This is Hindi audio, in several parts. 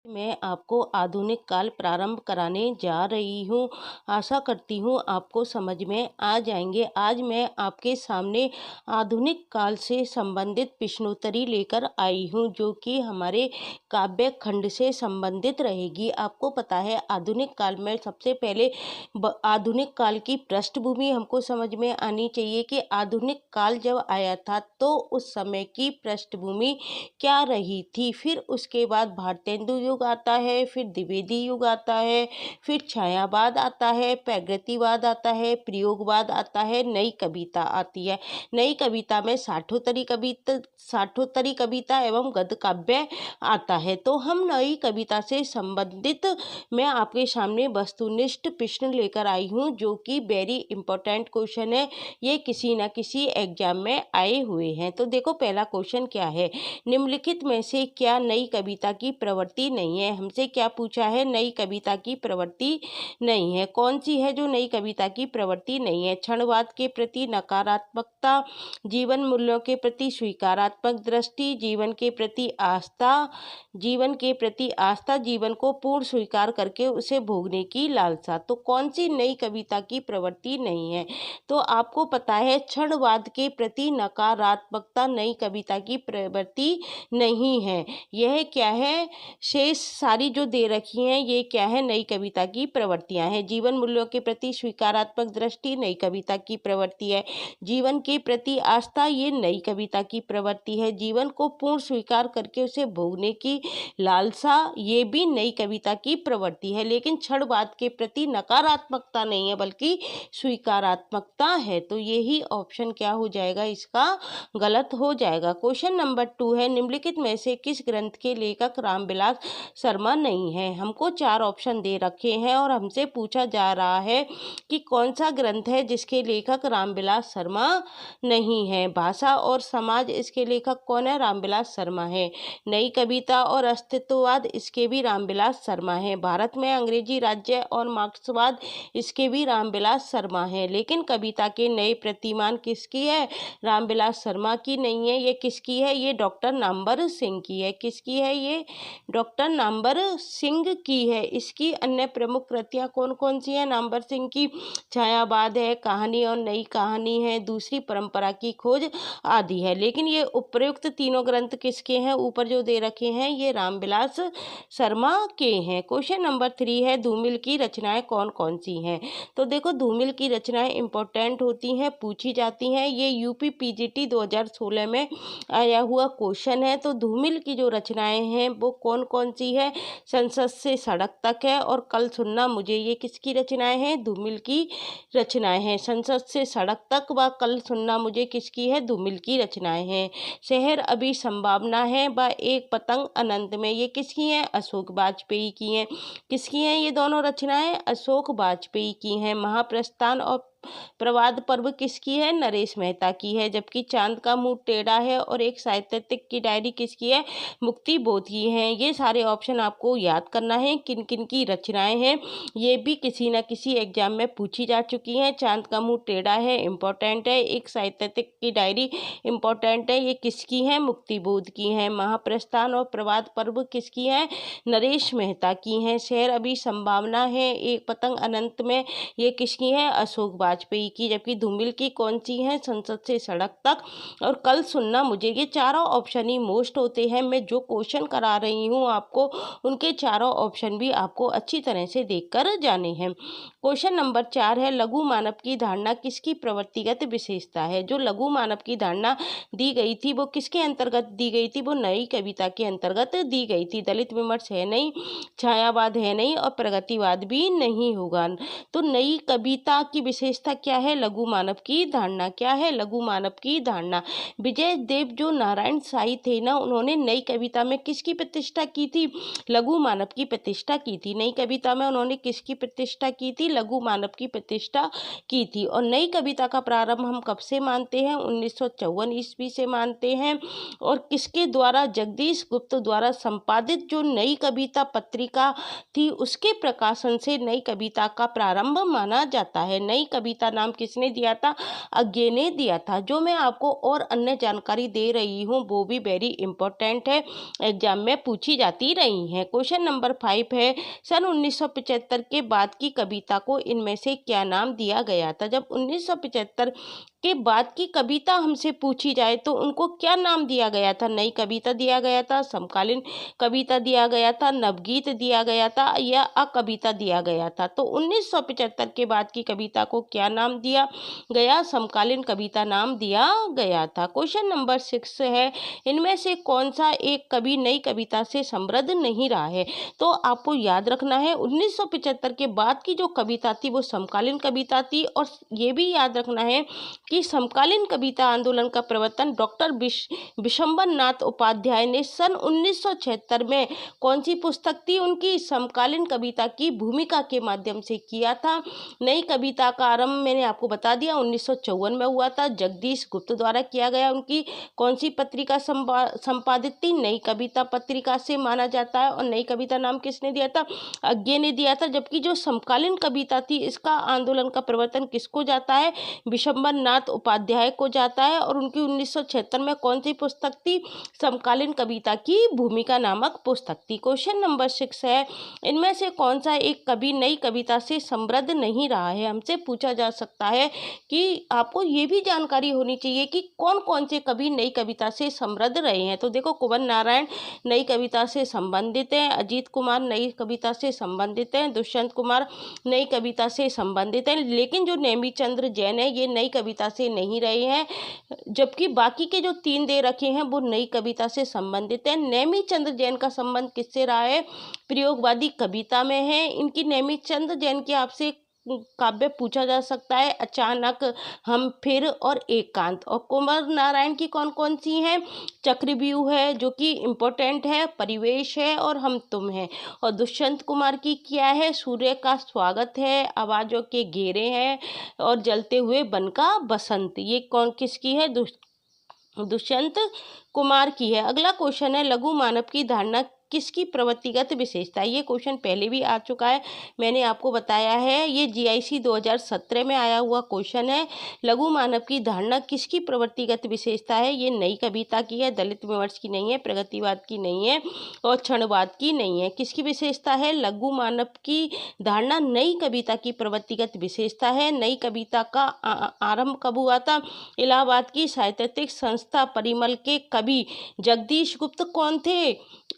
मैं आपको आधुनिक काल प्रारंभ कराने जा रही हूँ। आशा करती हूँ आपको समझ में आ जाएंगे। आज मैं आपके सामने आधुनिक काल से संबंधित प्रश्नोत्तरी लेकर आई हूँ, जो कि हमारे काव्य खंड से संबंधित रहेगी। आपको पता है, आधुनिक काल में सबसे पहले आधुनिक काल की पृष्ठभूमि हमको समझ में आनी चाहिए कि आधुनिक काल जब आया था तो उस समय की पृष्ठभूमि क्या रही थी। फिर उसके बाद भारतेंदु युग आता है, फिर द्विवेदी युग आता है, फिर छायावाद आता है, प्रगतिवाद आता है, प्रयोगवाद आता है, नई कविता आती है। नई कविता में साठोत्तरी कविता एवं गद्य काव्य आता है। तो हम नई कविता से संबंधित मैं आपके सामने वस्तुनिष्ठ प्रश्न लेकर आई हूँ, जो कि वेरी इंपॉर्टेंट क्वेश्चन है। ये किसी न किसी एग्जाम में आए हुए हैं। तो देखो, पहला क्वेश्चन क्या है, निम्नलिखित में से क्या नई कविता की प्रवृत्ति नहीं है। हमसे क्या पूछा है, नई कविता की प्रवृत्ति नहीं है। कौन सी है जो नई कविता की प्रवृत्ति नहीं है? क्षणवाद के प्रति नकारात्मकता, जीवन मूल्यों के प्रति स्वीकारात्मक दृष्टि, जीवन के प्रति आस्था, जीवन को पूर्ण स्वीकार करके उसे भोगने की लालसा। तो कौन सी नई कविता की प्रवृत्ति नहीं है? तो आपको पता है, क्षणवाद के प्रति नकारात्मकता नई कविता की प्रवृत्ति नहीं है। यह क्या है, शेष सारी जो दे रखी हैं ये क्या है, नई कविता की प्रवृत्तियां हैं। जीवन मूल्यों के प्रति स्वीकारात्मक दृष्टि नई कविता की प्रवृत्ति है। जीवन के प्रति आस्था ये नई कविता की प्रवृत्ति है। जीवन को पूर्ण स्वीकार करके उसे भोगने की लालसा ये भी नई कविता की प्रवृत्ति है। लेकिन क्षणवाद के प्रति नकारात्मकता नहीं है, बल्कि स्वीकारात्मकता है। तो यही ऑप्शन क्या हो जाएगा, इसका गलत हो जाएगा। क्वेश्चन नंबर 2 है, निम्नलिखित में से किस ग्रंथ के लेखक रामविलास शर्मा नहीं है। हमको 4 ऑप्शन दे रखे हैं और हमसे पूछा जा रहा है कि कौन सा ग्रंथ है जिसके लेखक रामविलास शर्मा नहीं है। भाषा और समाज, इसके लेखक कौन है, रामविलास शर्मा है। नई कविता और अस्तित्ववाद, इसके भी रामविलास शर्मा है। भारत में अंग्रेजी राज्य और मार्क्सवाद, इसके भी रामविलास शर्मा है। लेकिन कविता के नए प्रतिमान किसकी है, रामविलास शर्मा की नहीं है। ये किसकी है, ये डॉक्टर नामवर सिंह की है। किसकी है, ये डॉक्टर नामवर सिंह की है। इसकी अन्य प्रमुख कृतियां कौन कौन सी हैं नामवर सिंह की? छायावाद है, कहानी और नई कहानी है, दूसरी परंपरा की खोज आदि है। लेकिन ये उपयुक्त तीनों ग्रंथ किसके हैं, ऊपर जो दे रखे हैं ये रामविलास शर्मा के हैं। क्वेश्चन नंबर 3 है, धूमिल की रचनाएं कौन कौन सी हैं। तो देखो, धूमिल की रचनाएं इंपॉर्टेंट होती हैं, पूछी जाती हैं। ये यूपी पीजीटी 2016 में आया हुआ क्वेश्चन है। तो धूमिल की जो रचनाएं हैं वो कौन कौन सी है? संसद से सड़क तक है और कल सुनना मुझे, ये किसकी रचनाएं हैं, धूमिल की रचनाएं हैं। संसद से सड़क तक व कल सुनना मुझे किसकी है, धूमिल की रचनाएं हैं। शहर अभी संभावना है व एक पतंग अनंत में, ये किसकी हैं, अशोक वाजपेयी की हैं। किसकी हैं ये दोनों रचनाएं, अशोक वाजपेयी की हैं। महाप्रस्थान और प्रवाद पर्व किसकी है, नरेश मेहता की है। जबकि चांद का मुंह टेढ़ा है और एक साहित्यिक की डायरी किसकी है, मुक्ति बोध की है। ये सारे ऑप्शन आपको याद करना है, किन किन की रचनाएं हैं। ये भी किसी न किसी एग्जाम में पूछी जा चुकी हैं। चांद का मुंह टेढ़ा है, इम्पोर्टेंट है। एक साहित्यिक की डायरी इम्पोर्टेंट है, ये किसकी है, मुक्ति बोध की है। महाप्रस्थान और प्रवाद पर्व किसकी है, नरेश मेहता की हैं। शहर अभी संभावना है, एक पतंग अनंत में, ये किसकी है, अशोक वाजपेयी की। जबकि धूमिल की कौन सी है, संसद से सड़क तक और कल सुनना मुझे। ये चारों ऑप्शन ही मोस्ट होते हैं। मैं जो क्वेश्चन करा रही हूँ आपको, उनके चारों ऑप्शन भी आपको अच्छी तरह से देखकर जाने हैं। क्वेश्चन नंबर 4 है, लघु मानव की धारणा किसकी प्रवृत्तिगत विशेषता है। जो लघु मानव की धारणा दी गई थी वो किसके अंतर्गत दी गई थी, वो नई कविता के अंतर्गत दी गई थी। दलित विमर्श है नहीं, छायावाद है नहीं और प्रगतिवाद भी नहीं होगा। तो नई कविता की विशेषता क्या है, लघु मानव की धारणा। क्या है, लघु मानव की धारणा। विजय देव जो नारायण साई थे ना, उन्होंने नई कविता में किसकी प्रतिष्ठा की थी, लघु मानव की प्रतिष्ठा की थी। नई कविता में उन्होंने किसकी प्रतिष्ठा की थी, लघु मानव की प्रतिष्ठा की थी। और नई कविता का प्रारंभ हम कब से मानते हैं, 1954 ईस्वी से मानते हैं। और किसके द्वारा, जगदीश गुप्त द्वारा संपादित जो नई कविता पत्रिका थी उसके प्रकाशन से नई कविता का प्रारंभ माना जाता है। नई कविता कविता नाम किसने दिया था? अज्ञे ने दिया था। जो मैं आपको और अन्य जानकारी दे रही हूँ वो भी वेरी इंपॉर्टेंट है, एग्जाम में पूछी जाती रही हैं। क्वेश्चन नंबर 5 है, सन 1975 के बाद की कविता को इनमें से क्या नाम दिया गया था? जब 1975 के बाद की कविता हमसे पूछी जाए तो उनको क्या नाम दिया गया था? नई कविता दिया गया था, समकालीन कविता दिया गया था, नवगीत दिया गया था या अकविता दिया गया था? तो 1975 के बाद की कविता को क्या नाम दिया गया? समकालीन कविता नाम दिया गया था। क्वेश्चन नंबर 6 है, इनमें से कौन सा एक कवि नई कविता से समृद्ध नहीं रहा है? तो आपको याद रखना है 1975 के बाद की जो कविता थी वो समकालीन कविता थी, और ये भी याद रखना है कि समकालीन कविता आंदोलन का प्रवर्तन डॉक्टर विशंबर नाथ उपाध्याय ने सन 1976 में कौन सी पुस्तक थी उनकी? समकालीन कविता की भूमिका के माध्यम से किया था। नई कविता का आरंभ मैंने आपको बता दिया 1954 में हुआ था, जगदीश गुप्त द्वारा किया गया। उनकी कौन सी पत्रिका संपादित थी? नई कविता पत्रिका से माना जाता है। और नई कविता नाम किसने दिया था? अज्ञे ने दिया था। जबकि जो समकालीन कविता थी इसका आंदोलन का प्रवर्तन किसको जाता है? विशंबर नाथ उपाध्याय को जाता है। और उनकी 1976 में कौन सी पुस्तक थी? समकालीन कविता की भूमिका नामक पुस्तक थी। क्वेश्चन नंबर 6 है, इनमें से कौन सा एक कवि नई कविता से समृद्ध नहीं रहा है? हमसे पूछा जा सकता है कि आपको ये भी जानकारी होनी चाहिए कि कौन कौन से कवि नई कविता से समृद्ध रहे हैं। तो देखो, कुंवर नारायण नई कविता से संबंधित हैं, अजीत कुमार नई कविता से संबंधित हैं, दुष्यंत कुमार नई कविता से संबंधित हैं, लेकिन जो नेमीचंद्र जैन है ये नई कविता से नहीं रहे हैं। जबकि बाकी के जो 3 दे रखे हैं वो नई कविता से संबंधित हैं। नेमीचंद्र जैन का संबंध किससे रहा है? प्रयोगवादी कविता में है। इनकी नेमीचंद्र जैन की आपसे काव्य पूछा जा सकता है, अचानक, हम फिर और एकांत। और कुंवर नारायण की कौन कौन सी हैं? चक्रव्यूह है जो कि इम्पोर्टेंट है, परिवेश है और हम तुम है। और दुष्यंत कुमार की क्या है? सूर्य का स्वागत है, आवाज़ों के घेरे हैं और जलते हुए बन का बसंत। ये कौन किसकी है? दुष्यंत कुमार की है। अगला क्वेश्चन है, लघु मानव की धारणा किसकी प्रवृत्तिगत विशेषता? ये क्वेश्चन पहले भी आ चुका है, मैंने आपको बताया है। ये GIC 2017 में आया हुआ क्वेश्चन है। लघु मानव की धारणा किसकी प्रवृत्तिगत विशेषता है? ये नई कविता की है, दलित विमर्श की नहीं है, प्रगतिवाद की नहीं है और क्षणवाद की नहीं है। किसकी विशेषता है? लघु मानव की धारणा नई कविता की प्रवृत्तिगत विशेषता है। नई कविता का आरंभ कब हुआ था? इलाहाबाद की साहित्यिक संस्था परिमल के कवि जगदीश गुप्त कौन थे?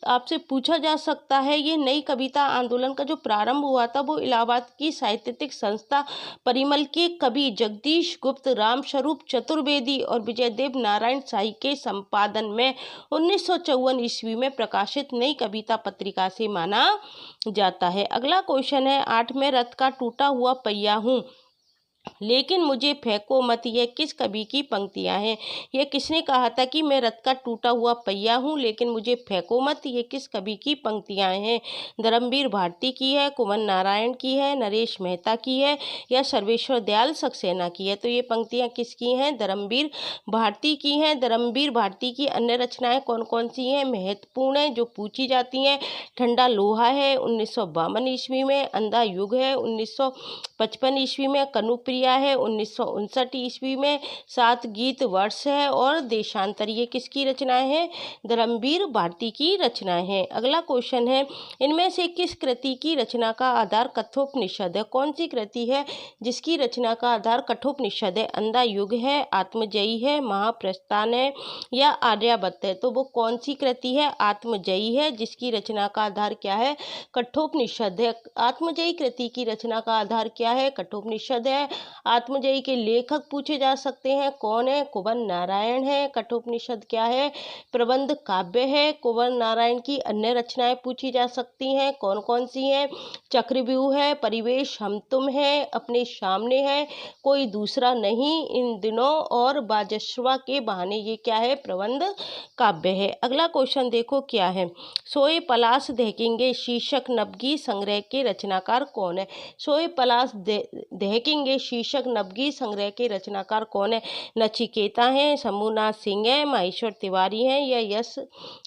आपसे पूछा जा सकता है। ये नई कविता आंदोलन का जो प्रारंभ हुआ था वो इलाहाबाद की साहित्यिक संस्था परिमल के कवि जगदीश गुप्त, रामस्वरूप चतुर्वेदी और विजयदेव नारायण शाही के संपादन में 1954 ईस्वी में प्रकाशित नई कविता पत्रिका से माना जाता है। अगला क्वेश्चन है, 8 में रथ का टूटा हुआ पहिया हूँ लेकिन मुझे फेंको मत, यह किस कवि की पंक्तियां हैं? यह किसने कहा था कि मैं रथ का टूटा हुआ पहिया हूँ लेकिन मुझे फेंको मत? ये किस कवि की पंक्तियां हैं? धर्मवीर भारती की है, कुंवर नारायण की है, नरेश मेहता की है या सर्वेश्वर दयाल सक्सेना की है? तो ये पंक्तियां किसकी हैं? धर्मवीर भारती की हैं। धर्मवीर भारती की अन्य रचनाएं कौन कौन सी हैं? महत्वपूर्ण है जो पूछी जाती हैं, ठंडा लोहा है 1952 ईस्वी में, अंधा युग है 1955 ईस्वी में, कनुप्रिया है 1959 ईस्वी में, 7 गीत वर्ष है और देशांतर। ये किसकी रचनाएं हैं? धर्मवीर भारती की रचनाएं हैं। अगला क्वेश्चन है, इनमें से किस कृति की रचना का आधार कठोपनिषद है? कौन सी कृति है जिसकी रचना का आधार कठोपनिषद है? अंधा युग है, आत्मजयी है, महाप्रस्थान है या आर्यावर्त है? तो वो कौन सी कृति है? आत्मजयी है, जिसकी रचना का आधार क्या है? कठोपनिषद है। आत्मजयी कृति की रचना का आधार क्या है? कठोपनिषद है। आत्मजयी के लेखक पूछे जा सकते हैं, कौन है? कुंवर नारायण है। कठोपनिषद क्या है? प्रबंध काव्य है। कुंवर नारायण की अन्य रचनाएं पूछी जा सकती हैं, कौन कौन सी हैं? चक्रव्यूह है, परिवेश हम तुम है, अपने सामने है, कोई दूसरा नहीं, इन दिनों और बाजस्वा के बहाने। ये क्या है? प्रबंध काव्य है। अगला क्वेश्चन देखो क्या है, सोए पलाश दहकेंगे शीर्षक नवगीत संग्रह के रचनाकार कौन है? सोए पलाश दहकेंगे शीर्षक नवगीत संग्रह के रचनाकार कौन है? नचिकेता हैं, शंभुनाथ सिंह है, माहेश्वर तिवारी हैं या यश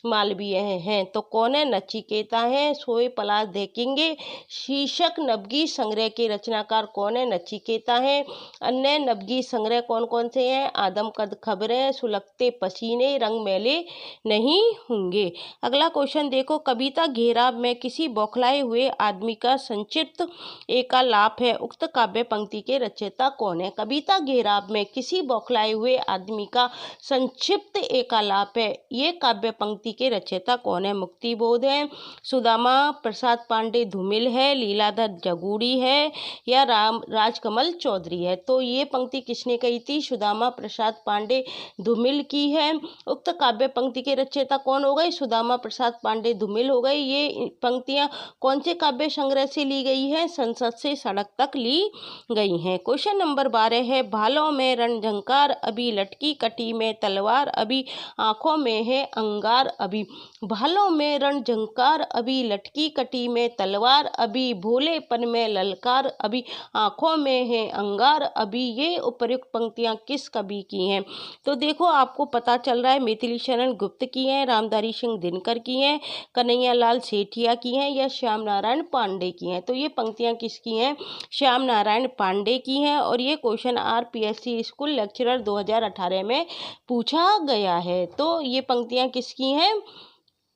मालवीय हैं? तो कौन है? नचिकेता हैं। सोए पलाश देखेंगे शीर्षक नवगीत संग्रह के रचनाकार कौन है? नचिकेता हैं। अन्य नवगीत संग्रह कौन कौन से हैं? आदमकद खबरें, सुलगते पसीने, रंग मैले नहीं होंगे। अगला क्वेश्चन देखो, कविता घेराव में किसी बौखलाए हुए आदमी का संक्षिप्त एकालाप है, उक्त काव्य पंक्ति के रचयिता कौन है? कविता घेराव में किसी बौखलाए हुए आदमी का संक्षिप्त एकालाप है, ये काव्य पंक्ति के रचयिता कौन है? मुक्तिबोध है, सुदामा प्रसाद पांडे धूमिल है, लीलाधर जगूड़ी है या राजकमल चौधरी है? तो ये पंक्ति किसने कही थी? सुदामा प्रसाद पांडे धूमिल की है। उक्त काव्य पंक्ति के रचयिता कौन हो गए? सुदामा प्रसाद पांडे धूमिल हो गए। ये पंक्तियां कौन से काव्य संग्रह से ली गई है? संसद से सड़क तक ली गई हैं। क्वेश्चन नंबर 12 है, भालों में रणझंकार अभी, लटकी कटी में तलवार अभी, आंखों में है अंगार अभी। भालों में रणझंकार अभी, लटकी कटी में तलवार अभी, भोलेपन में ललकार अभी, आंखों में है अंगार अभी। ये उपर्युक्त पंक्तियां किस कवि की हैं? तो देखो, आपको पता चल रहा है मैथिली शरण गुप्त की हैं, रामधारी सिंह दिनकर की हैं, कन्हैयालाल सेठिया की हैं या श्याम नारायण पांडे की हैं? तो ये पंक्तियां किसकी हैं? श्याम नारायण पांडे की हैं। और ये क्वेश्चन आरपीएससी स्कूल लेक्चरर 2018 में पूछा गया है। तो ये पंक्तियां किसकी हैं?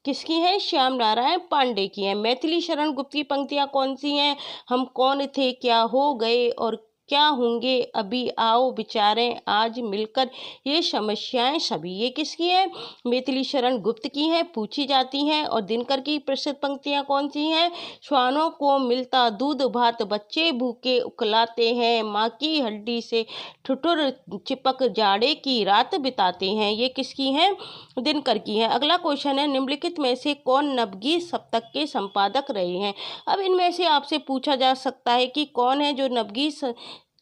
किसकी हैं? श्याम नारायण पांडे की हैं। मैथिली शरण गुप्त की पंक्तियां कौन सी हैं? हम कौन थे, क्या हो गए और क्या होंगे अभी, आओ विचारें आज मिलकर, ये समस्याएं सभी। ये किसकी है? मैथिली शरण गुप्त की हैं, पूछी जाती हैं। और दिनकर की प्रसिद्ध पंक्तियां कौन सी हैं? श्वानों को मिलता दूध भात, बच्चे भूखे उकलाते हैं, माँ की हड्डी से ठुठुर चिपक जाड़े की रात बिताते हैं। ये किसकी हैं? दिनकर की है। अगला क्वेश्चन है, निम्नलिखित में से कौन नवगीत सप्तक के संपादक रहे हैं? अब इनमें से आपसे पूछा जा सकता है कि कौन है जो नवगीत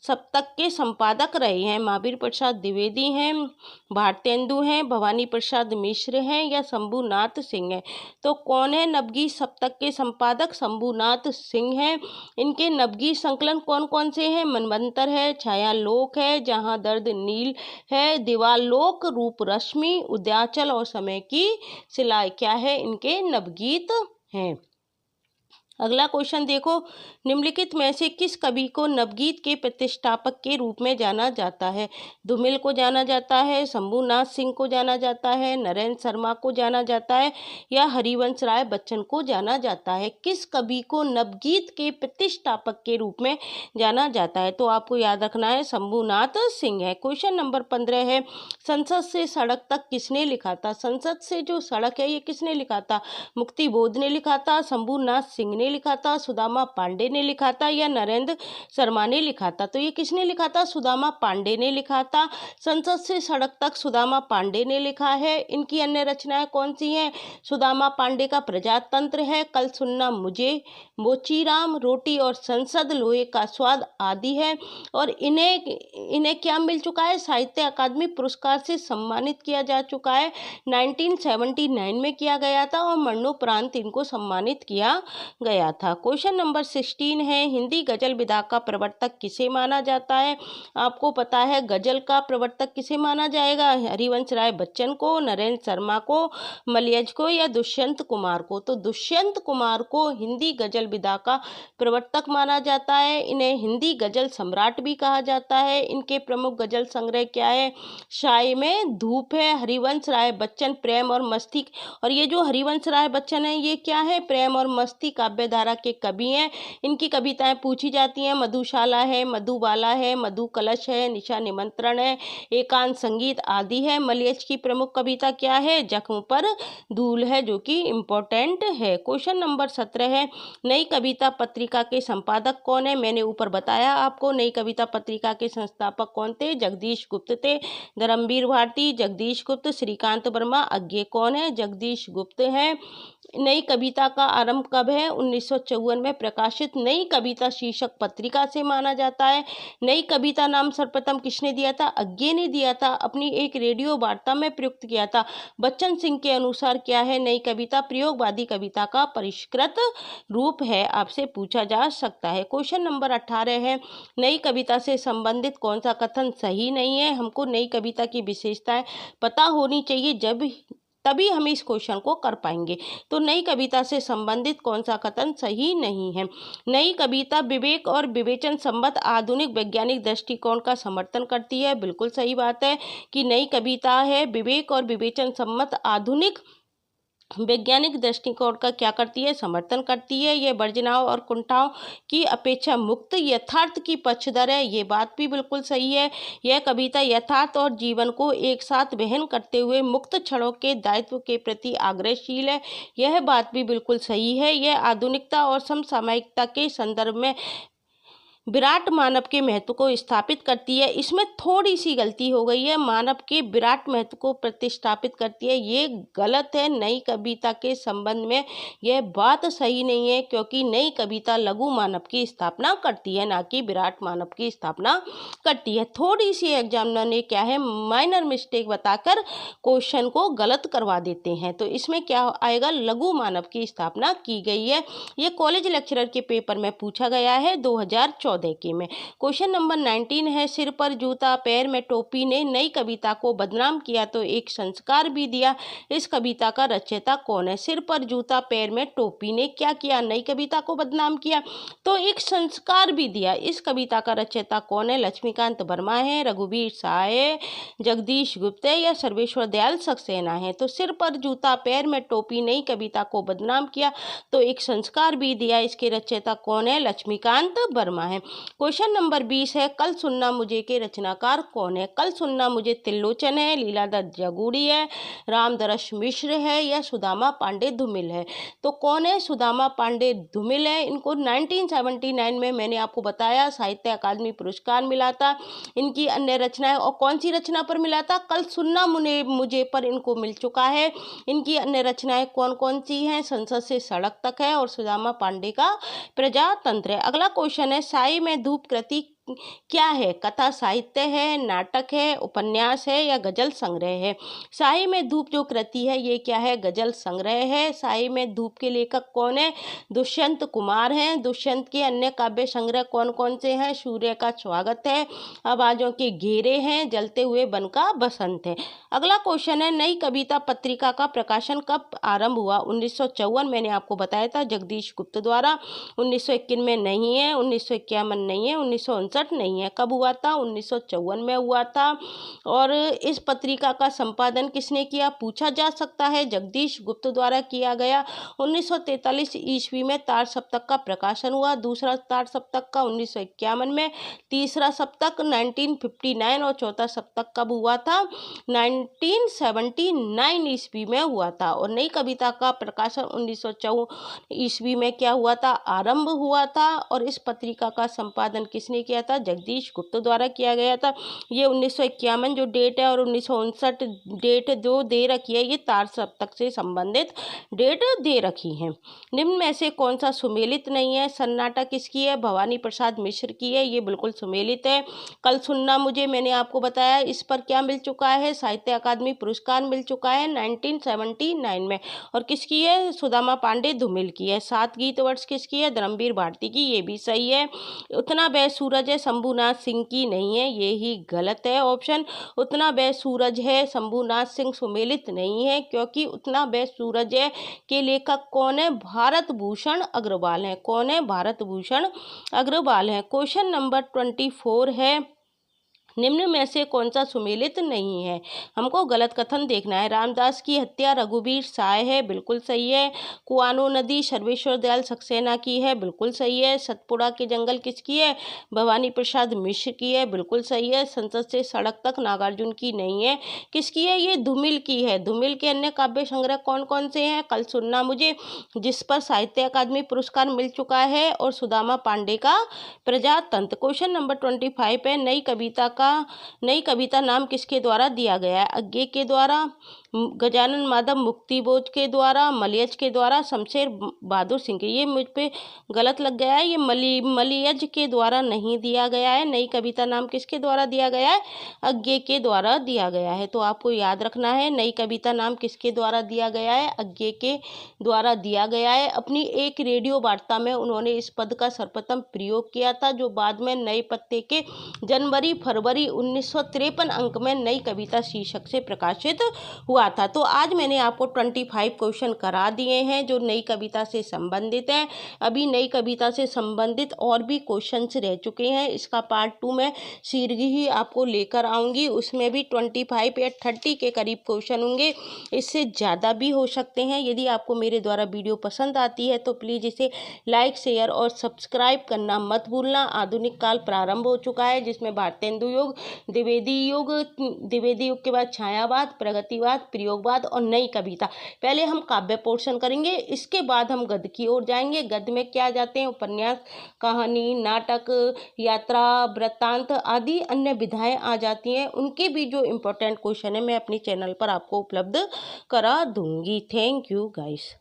सप्तक के संपादक रहे हैं? महावीर प्रसाद द्विवेदी हैं, भारतेंदु हैं, भवानी प्रसाद मिश्र हैं या शंभुनाथ सिंह हैं? तो कौन है नवगीत सप्तक के संपादक? शंभुनाथ सिंह हैं। इनके नवगीत संकलन कौन कौन से हैं? मनवंतर है, छायालोक है, जहां दर्द नील है, दीवालोक, रूप रश्मि, उद्याचल और समय की सिलाई क्या है? इनके नवगीत हैं। अगला क्वेश्चन देखो, निम्नलिखित में से किस कवि को नवगीत के प्रतिष्ठापक के रूप में जाना जाता है? धूमिल को जाना जाता है, शंभुनाथ सिंह को जाना जाता है, नरेंद्र शर्मा को जाना जाता है या हरिवंश राय बच्चन को जाना जाता है? किस कवि को नवगीत के प्रतिष्ठापक के रूप में जाना जाता है? तो आपको याद रखना है शंभुनाथ सिंह है। क्वेश्चन नंबर 15 है, संसद से सड़क तक किसने लिखा था? संसद से जो सड़क है ये किसने लिखा था? मुक्तिबोध ने लिखा था, शंभुनाथ सिंह ने लिखा था, सुदामा पांडे ने लिखा था या नरेंद्र शर्मा ने लिखा था? तो ये किसने लिखा था? सुदामा पांडे ने लिखा था। संसद से सड़क तक सुदामा पांडे ने लिखा है। इनकी अन्य रचनाएं कौन सी हैं? सुदामा पांडे का प्रजातंत्र है, कल सुनना मुझे, मोचीराम, रोटी और संसद, लोहे का स्वाद आदि है। और इन्हें क्या मिल चुका है? साहित्य अकादमी पुरस्कार से सम्मानित किया जा चुका है। 1979 में किया गया था और मरणोपरांत इनको सम्मानित किया गया था। क्वेश्चन नंबर 16 है, हिंदी गजल विधा का प्रवर्तक किसे माना जाता है? आपको पता है गजल का प्रवर्तक किसे माना जाएगा? हरिवंश राय बच्चन को, नरेंद्र शर्मा को, मलयज को या दुष्यंत कुमार को? तो दुष्यंत कुमार को हिंदी गजल विधा का प्रवर्तक माना जाता है। इन्हें हिंदी गजल सम्राट भी कहा जाता है। इनके प्रमुख गजल संग्रह क्या है? शाय में धूप है, हरिवंश राय बच्चन प्रेम और मस्ती। और ये जो हरिवंश राय बच्चन है ये क्या है? प्रेम और मस्ती काव्य धारा के कवि हैं। इनकी कविताएं पूछी जाती हैं। मधुशाला है, मधुबाला है, मधु कलश है, निशा निमंत्रण है, एकांत संगीत आदि है। मलयज की प्रमुख कविता क्या है? जख्म पर धूल है, जो कि इम्पोर्टेंट है। क्वेश्चन नंबर 17 है, नई कविता पत्रिका के संपादक कौन है? मैंने ऊपर बताया आपको। नई कविता पत्रिका के संस्थापक कौन थे? जगदीश गुप्त थे। धर्मवीर भारती, जगदीश गुप्त, श्रीकांत वर्मा। अज्ञे कौन है? जगदीश गुप्त हैं। नई कविता का आरंभ कब है? 1954 में प्रकाशित नई कविता शीर्षक पत्रिका से माना जाता है। नई कविता नाम सर्वप्रथम किसने दिया था? अज्ञे ने दिया था, अपनी एक रेडियो वार्ता में प्रयुक्त किया था। बच्चन सिंह के अनुसार क्या है नई कविता? प्रयोगवादी कविता का परिष्कृत रूप है, आपसे पूछा जा सकता है। क्वेश्चन नंबर 18 है, नई कविता से संबंधित कौन सा कथन सही नहीं है? हमको नई कविता की विशेषताएं पता होनी चाहिए, जब तभी हम इस क्वेश्चन को कर पाएंगे। तो नई कविता से संबंधित कौन सा कथन सही नहीं है? नई कविता विवेक और विवेचन सम्मत आधुनिक वैज्ञानिक दृष्टिकोण का समर्थन करती है। बिल्कुल सही बात है कि नई कविता है विवेक और विवेचन सम्मत आधुनिक वैज्ञानिक दृष्टिकोण का क्या करती है? समर्थन करती है। यह वर्जनाओं और कुंठाओं की अपेक्षा मुक्त यथार्थ की पक्षधर है। ये बात भी बिल्कुल सही है। यह कविता यथार्थ और जीवन को एक साथ वहन करते हुए मुक्त क्षणों के दायित्व के प्रति आग्रहशील है। यह बात भी बिल्कुल सही है। यह आधुनिकता और समसामयिकता के संदर्भ में विराट मानव के महत्व को स्थापित करती है। इसमें थोड़ी सी गलती हो गई है, मानव के विराट महत्व को प्रतिस्थापित करती है, ये गलत है। नई कविता के संबंध में यह बात सही नहीं है, क्योंकि नई कविता लघु मानव की स्थापना करती है, ना कि विराट मानव की स्थापना करती है। थोड़ी सी एग्जामिनर ने क्या है माइनर मिस्टेक बताकर क्वेश्चन को गलत करवा देते हैं। तो इसमें क्या आएगा? लघु मानव की स्थापना की गई है। ये कॉलेज लेक्चरर के पेपर में पूछा गया है 2014 के में। क्वेश्चन नंबर 19 है, सिर पर जूता पैर में टोपी ने नई कविता को बदनाम किया तो एक संस्कार भी दिया। इस कविता का रचयिता कौन है? सिर पर जूता पैर में टोपी ने क्या किया? नई कविता को बदनाम किया तो एक संस्कार भी दिया। इस कविता का रचयिता कौन है? लक्ष्मीकांत वर्मा है, रघुवीर शाह है, जगदीश गुप्त है या सर्वेश्वर दयाल सक्सेना है? तो सिर पर जूता पैर में टोपी नई कविता को बदनाम किया तो एक संस्कार भी दिया। इसके रचयिता कौन है? लक्ष्मीकांत वर्मा है। क्वेश्चन नंबर 20 है, कल सुनना मुझे के रचनाकार कौन है? कल सुनना मुझे त्रिलोचन है, लीलादत्त जगूड़ी है, रामदरस मिश्र है या सुदामा पांडे धूमिल है? तो कौन है? सुदामा पांडे धूमिल है। इनको 1979 में मैंने आपको बताया साहित्य अकादमी पुरस्कार मिला था। इनकी अन्य रचनाएं और कौन सी रचना पर मिला था? कल सुनना मुझे पर इनको मिल चुका है। इनकी अन्य रचनाएं कौन कौन सी हैं? संसद से सड़क तक है और सुदामा पांडे का प्रजातंत्र है। अगला क्वेश्चन है, साई में धूप कृति क्या है? कथा साहित्य है, नाटक है, उपन्यास है या गजल संग्रह है? साई में धूप जो कृति है ये क्या है? गजल संग्रह है। साई में धूप के लेखक कौन है? दुष्यंत कुमार हैं। दुष्यंत के अन्य काव्य संग्रह कौन कौन से हैं? सूर्य का स्वागत है, आवाजों के घेरे हैं, जलते हुए वन का बसंत है। अगला क्वेश्चन है, नई कविता पत्रिका का प्रकाशन कब आरंभ हुआ? 1954 मैंने आपको बताया था जगदीश गुप्त द्वारा। 1951 में नहीं है, 1951 नहीं है, 1959 नहीं है। कब हुआ था? 1954 में हुआ था। और इस पत्रिका का संपादन किसने किया? पूछा जा सकता है। जगदीश गुप्त द्वारा किया गया। 1943 ईस्वी में तार सप्तक का प्रकाशन हुआ, दूसरा तार सप्तक का 1951 में, तीसरा सप्तक 1959 और चौथा सप्तक कब हुआ था? 1979 ईस्वी में हुआ था। और नई कविता का प्रकाशन 1954 ईस्वी में क्या हुआ था? आरंभ हुआ था। और इस पत्रिका का संपादन किसने किया था? जगदीश गुप्त द्वारा किया गया था। ये 1951 जो डेट है और 1959 डेट जो दे रखी है ये तार सप्तक से संबंधित डेट दे रखी है। निम्न में से कौन सा सुमेलित नहीं है? सन्नाटा किसकी है? भवानी प्रसाद मिश्र की है। ये बिल्कुल सुमेलित है। कल सुनना मुझे मैंने आपको बताया, इस पर क्या मिल चुका है? साहित्य अकादमी पुरस्कार मिल चुका है 1979 में। और किसकी है? सुदामा पांडे धूमिल की है। 7 गीत वर्ष किसकी है? धर्मवीर भारती की। ये भी सही है। उतना वह सूरज है शंभुनाथ सिंह की नहीं है, ये ही गलत है ऑप्शन। उतना वह सूरज है शंभुनाथ सिंह सुमेलित नहीं है, क्योंकि उतना वह सूरज है के लेखक कौन है? भारत भूषण अग्रवाल है। कौन है? भारत भूषण अग्रवाल है। क्वेश्चन नंबर 24 है, निम्न में से कौन सा सुमेलित नहीं है? हमको गलत कथन देखना है। रामदास की हत्या रघुवीर शाह है, बिल्कुल सही है। कुआनो नदी सर्वेश्वर दयाल सक्सेना की है, बिल्कुल सही है। सतपुड़ा के जंगल किसकी है? भवानी प्रसाद मिश्र की है, बिल्कुल सही है। संसद से सड़क तक नागार्जुन की नहीं है, किसकी है? ये धूमिल की है। धूमिल के अन्य काव्य संग्रह कौन कौन से हैं? कल सुनना मुझे, जिस पर साहित्य अकादमी पुरस्कार मिल चुका है, और सुदामा पांडे का प्रजातंत्र। क्वेश्चन नंबर 25 है, नई कविता नाम किसके द्वारा दिया गया है? अज्ञे के द्वारा, गजानन माधव मुक्तिबोध के द्वारा, मलयज के द्वारा, शमशेर बहादुर सिंह के। ये मुझ पे गलत लग गया है, ये मलयज के द्वारा नहीं दिया गया है। नई कविता नाम किसके द्वारा दिया गया है? अज्ञे के द्वारा दिया गया है। तो आपको याद रखना है, नई कविता नाम किसके द्वारा दिया गया है? अज्ञे के द्वारा दिया गया है। अपनी एक रेडियो वार्ता में उन्होंने इस पद का सर्वप्रथम प्रयोग किया था, जो बाद में नए पत्ते के जनवरी-फरवरी 1953 अंक में नई कविता शीर्षक से प्रकाशित हुआ था। तो आज मैंने आपको 25 क्वेश्चन करा दिए हैं जो नई कविता से संबंधित हैं। अभी नई कविता से संबंधित और भी क्वेश्चंस रह चुके हैं। इसका पार्ट 2 में शीघ्र ही आपको लेकर आऊँगी। उसमें भी 25 या 30 के करीब क्वेश्चन होंगे, इससे ज़्यादा भी हो सकते हैं। यदि आपको मेरे द्वारा वीडियो पसंद आती है तो प्लीज़ इसे लाइक, शेयर और सब्सक्राइब करना मत भूलना। आधुनिक काल प्रारंभ हो चुका है, जिसमें भारतेंदु युग, द्विवेदी युग के बाद छायावाद, प्रगतिवाद, प्रयोगवाद और नई कविता। पहले हम काव्य पोर्शन करेंगे, इसके बाद हम गद्य की ओर जाएंगे। गद्य में क्या जाते हैं? उपन्यास, कहानी, नाटक, यात्रा, वृत्तांत आदि अन्य विधाएं आ जाती हैं। उनके भी जो इम्पोर्टेंट क्वेश्चन है मैं अपनी चैनल पर आपको उपलब्ध करा दूंगी। Thank you guys.